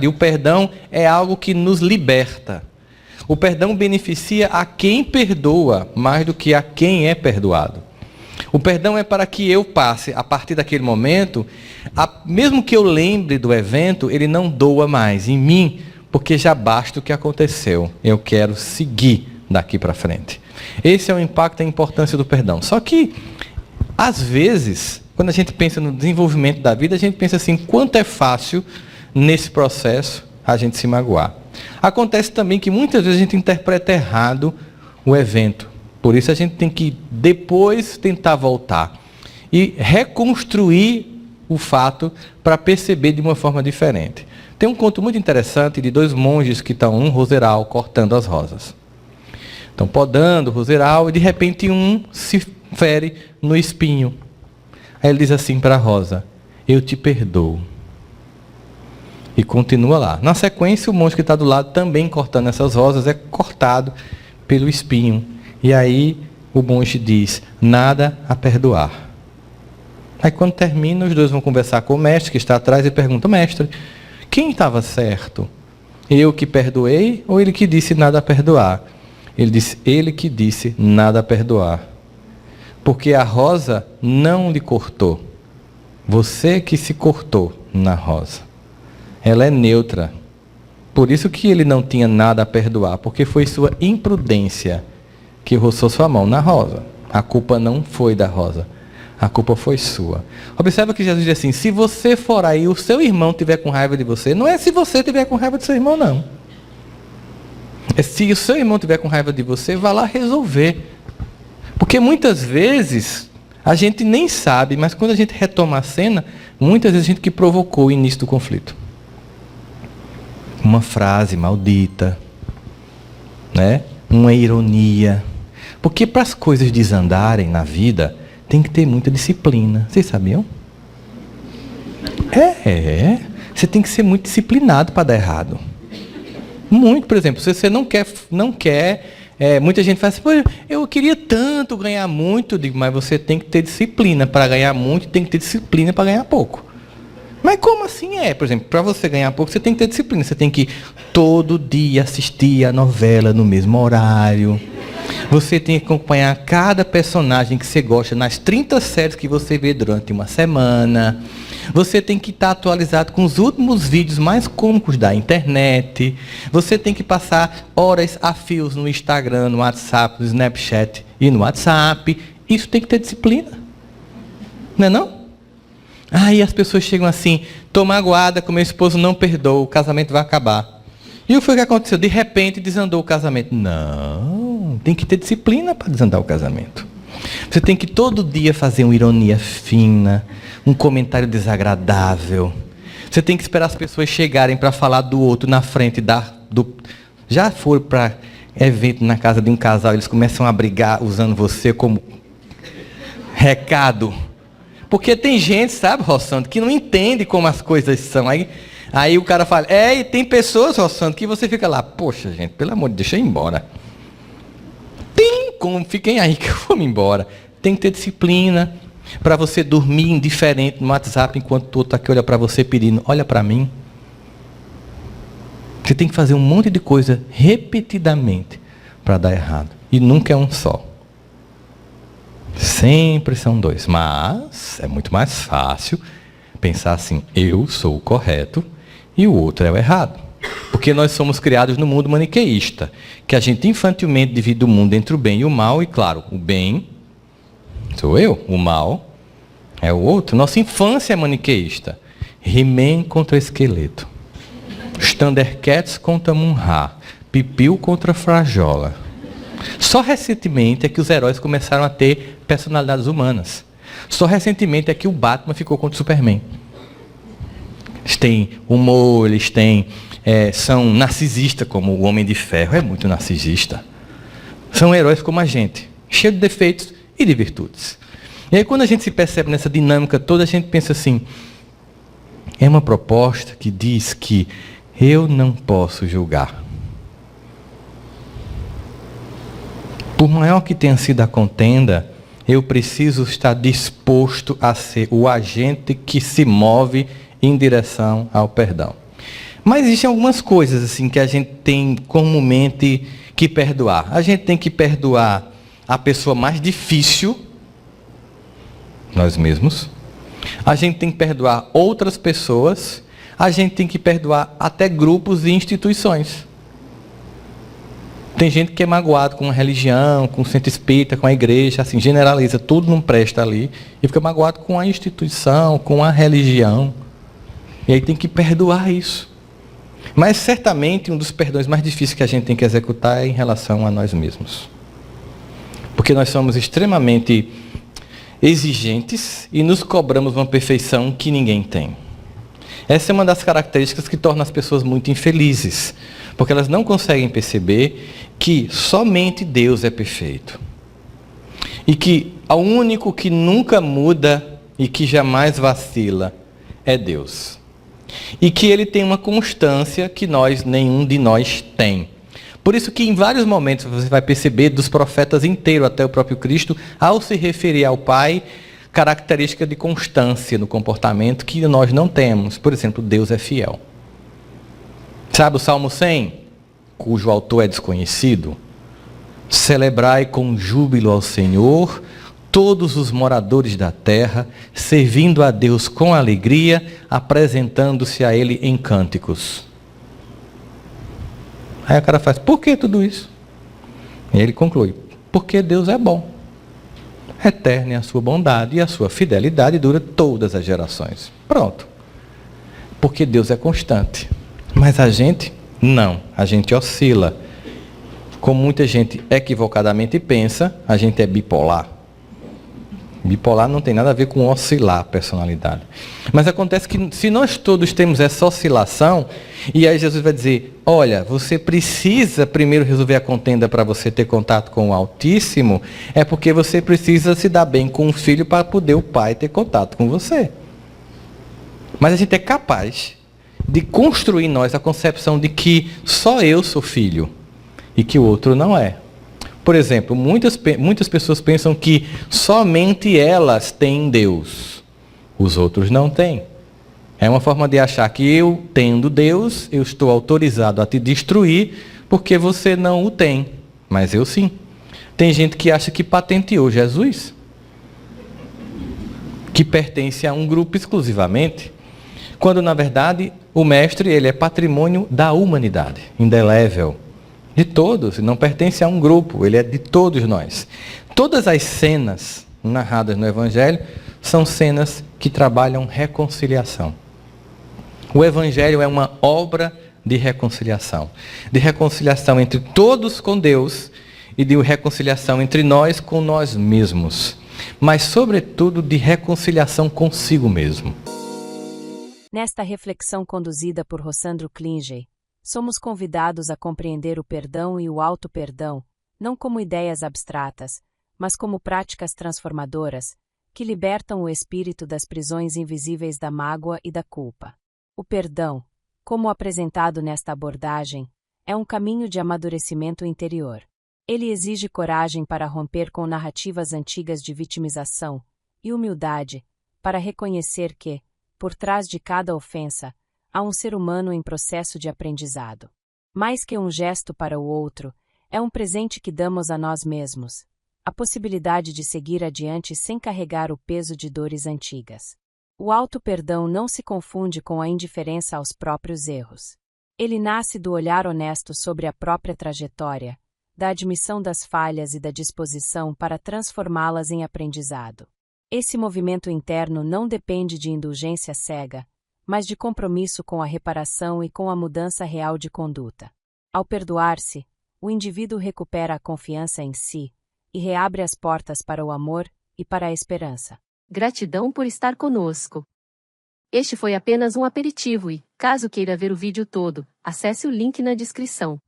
E o perdão é algo que nos liberta. O perdão beneficia a quem perdoa mais do que a quem é perdoado. O perdão é para que eu passe, a partir daquele momento, mesmo que eu lembre do evento, ele não doa mais em mim, porque já basta o que aconteceu. Eu quero seguir daqui para frente. Esse é o impacto e a importância do perdão. Só que, às vezes, quando a gente pensa no desenvolvimento da vida, a gente pensa assim, quanto é fácil nesse processo a gente se magoar. Acontece também que muitas vezes a gente interpreta errado o evento. Por isso a gente tem que depois tentar voltar e reconstruir o fato para perceber de uma forma diferente. Tem um conto muito interessante de dois monges que estão num roseral cortando as rosas. Estão podando o roseral e de repente um se fere no espinho. Aí ele diz assim para a rosa, eu te perdoo. E continua lá. Na sequência, o monge que está do lado, também cortando essas rosas, é cortado pelo espinho. E aí o monge diz, nada a perdoar. Aí quando termina, os dois vão conversar com o mestre que está atrás e perguntam, mestre, quem estava certo? Eu que perdoei ou ele que disse nada a perdoar? Ele disse, ele que disse nada a perdoar. Porque a rosa não lhe cortou. Você que se cortou na rosa. Ela é neutra. Por isso que ele não tinha nada a perdoar, porque foi sua imprudência que roçou sua mão na rosa. A culpa não foi da rosa, a culpa foi sua. Observa que Jesus diz assim, se você for aí e o seu irmão tiver com raiva de você, não é se você tiver com raiva do seu irmão, não. É se o seu irmão tiver com raiva de você, vá lá resolver. Porque muitas vezes a gente nem sabe, mas quando a gente retoma a cena, muitas vezes a gente que provocou o início do conflito. Uma frase maldita, né? Uma ironia. Porque para as coisas desandarem na vida, tem que ter muita disciplina. Vocês sabiam? Você tem que ser muito disciplinado para dar errado. Muito, por exemplo, se você não quer, muita gente fala assim, pô, eu queria tanto ganhar muito, eu digo, mas você tem que ter disciplina para ganhar muito, tem que ter disciplina para ganhar pouco. Mas como assim Por exemplo, para você ganhar pouco, você tem que ter disciplina. Você tem que todo dia assistir a novela no mesmo horário. Você tem que acompanhar cada personagem que você gosta nas 30 séries que você vê durante uma semana. Você tem que estar atualizado com os últimos vídeos mais cômicos da internet. Você tem que passar horas a fios no Instagram, no WhatsApp, no Snapchat e no WhatsApp. Isso tem que ter disciplina. Não é não? Aí as pessoas chegam assim, estou magoada com meu esposo, não perdoa, o casamento vai acabar. E o que foi que aconteceu? De repente desandou o casamento. Não, tem que ter disciplina para desandar o casamento. Você tem que todo dia fazer uma ironia fina, um comentário desagradável. Você tem que esperar as pessoas chegarem para falar do outro na frente Já foram para evento na casa de um casal, eles começam a brigar usando você como recado. Porque tem gente, sabe, Rossandro, que não entende como as coisas são. Aí o cara fala, e tem pessoas, Rossandro, que você fica lá, poxa, gente, pelo amor de Deus, deixa eu ir embora. Tem como, fiquem aí que eu vou me embora. Tem que ter disciplina para você dormir indiferente no WhatsApp enquanto o outro aqui olha para você pedindo, olha para mim. Você tem que fazer um monte de coisa repetidamente para dar errado. E nunca é um só. Sempre são dois, mas é muito mais fácil pensar assim, eu sou o correto e o outro é o errado. Porque nós somos criados no mundo maniqueísta, que a gente infantilmente divide o mundo entre o bem e o mal, e claro, o bem sou eu, o mal é o outro. Nossa infância é maniqueísta. He-Man contra esqueleto. Os Thundercats contra Mun-Ra. Pipiu contra Frajola. Só recentemente é que os heróis começaram a ter personalidades humanas. Só recentemente é que o Batman ficou contra o Superman. Eles têm humor, eles são narcisistas, como o Homem de Ferro, é muito narcisista. São heróis como a gente, cheio de defeitos e de virtudes. E aí quando a gente se percebe nessa dinâmica toda, a gente pensa assim, é uma proposta que diz que eu não posso julgar. Por maior que tenha sido a contenda, eu preciso estar disposto a ser o agente que se move em direção ao perdão. Mas existem algumas coisas assim que a gente tem comumente que perdoar. A gente tem que perdoar a pessoa mais difícil, nós mesmos. A gente tem que perdoar outras pessoas. A gente tem que perdoar até grupos e instituições. Tem gente que é magoado com a religião, com o centro espírita, com a igreja, assim, generaliza, tudo não presta ali, e fica magoado com a instituição, com a religião. E aí tem que perdoar isso. Mas certamente um dos perdões mais difíceis que a gente tem que executar é em relação a nós mesmos. Porque nós somos extremamente exigentes e nos cobramos uma perfeição que ninguém tem. Essa é uma das características que torna as pessoas muito infelizes, porque elas não conseguem perceber que somente Deus é perfeito. E que o único que nunca muda e que jamais vacila é Deus. E que Ele tem uma constância que nenhum de nós tem. Por isso que em vários momentos você vai perceber dos profetas inteiros até o próprio Cristo, ao se referir ao Pai, característica de constância no comportamento que nós não temos. Por exemplo, Deus é fiel. Sabe o Salmo 100, cujo autor é desconhecido? Celebrai com júbilo ao Senhor todos os moradores da terra, servindo a Deus com alegria, apresentando-se a Ele em cânticos. Aí o cara faz, por que tudo isso? E ele conclui, porque Deus é bom. Eterna é a sua bondade e a sua fidelidade dura todas as gerações. Pronto. Porque Deus é constante. Mas a gente, não. A gente oscila. Como muita gente equivocadamente pensa, a gente é bipolar. Bipolar não tem nada a ver com oscilar a personalidade. Mas acontece que se nós todos temos essa oscilação, e aí Jesus vai dizer, olha, você precisa primeiro resolver a contenda para você ter contato com o Altíssimo, é porque você precisa se dar bem com o filho para poder o pai ter contato com você. Mas a gente é capaz de construir em nós a concepção de que só eu sou filho e que o outro não é. Por exemplo, muitas pessoas pensam que somente elas têm Deus, os outros não têm. É uma forma de achar que eu, tendo Deus, eu estou autorizado a te destruir porque você não o tem, mas eu sim. Tem gente que acha que patenteou Jesus, que pertence a um grupo exclusivamente, quando na verdade o mestre ele é patrimônio da humanidade, indelével. De todos, não pertence a um grupo, ele é de todos nós. Todas as cenas narradas no Evangelho são cenas que trabalham reconciliação. O Evangelho é uma obra de reconciliação entre todos com Deus e de reconciliação entre nós com nós mesmos, mas sobretudo de reconciliação consigo mesmo. Nesta reflexão conduzida por Rossandro Klinger, somos convidados a compreender o perdão e o auto-perdão, não como ideias abstratas, mas como práticas transformadoras, que libertam o espírito das prisões invisíveis da mágoa e da culpa. O perdão, como apresentado nesta abordagem, é um caminho de amadurecimento interior. Ele exige coragem para romper com narrativas antigas de vitimização e humildade para reconhecer que, por trás de cada ofensa, há um ser humano em processo de aprendizado. Mais que um gesto para o outro, é um presente que damos a nós mesmos, a possibilidade de seguir adiante sem carregar o peso de dores antigas. O auto-perdão não se confunde com a indiferença aos próprios erros. Ele nasce do olhar honesto sobre a própria trajetória, da admissão das falhas e da disposição para transformá-las em aprendizado. Esse movimento interno não depende de indulgência cega, mas de compromisso com a reparação e com a mudança real de conduta. Ao perdoar-se, o indivíduo recupera a confiança em si e reabre as portas para o amor e para a esperança. Gratidão por estar conosco. Este foi apenas um aperitivo e, caso queira ver o vídeo todo, acesse o link na descrição.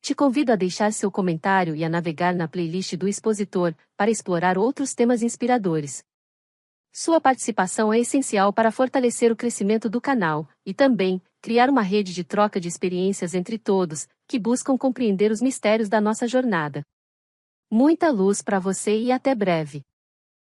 Te convido a deixar seu comentário e a navegar na playlist do expositor para explorar outros temas inspiradores. Sua participação é essencial para fortalecer o crescimento do canal e também criar uma rede de troca de experiências entre todos que buscam compreender os mistérios da nossa jornada. Muita luz para você e até breve.